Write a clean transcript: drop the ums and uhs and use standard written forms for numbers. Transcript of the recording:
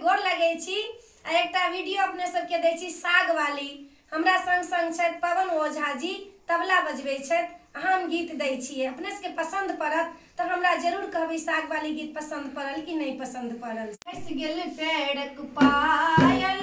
गोर लगे छी। एकटा वीडियो अपने सबके दै छी साग वाली। हमरा संग संग छथि पवन ओझा जी, तबला बजबै छथि। हम गीत दै छियै, अपने सबके पसंद पड़त तो हमरा जरूर कहबै साग वाली गीत पसंद पड़ल कि नहीं पसंद पड़ल। फंस गेल पैरक पायल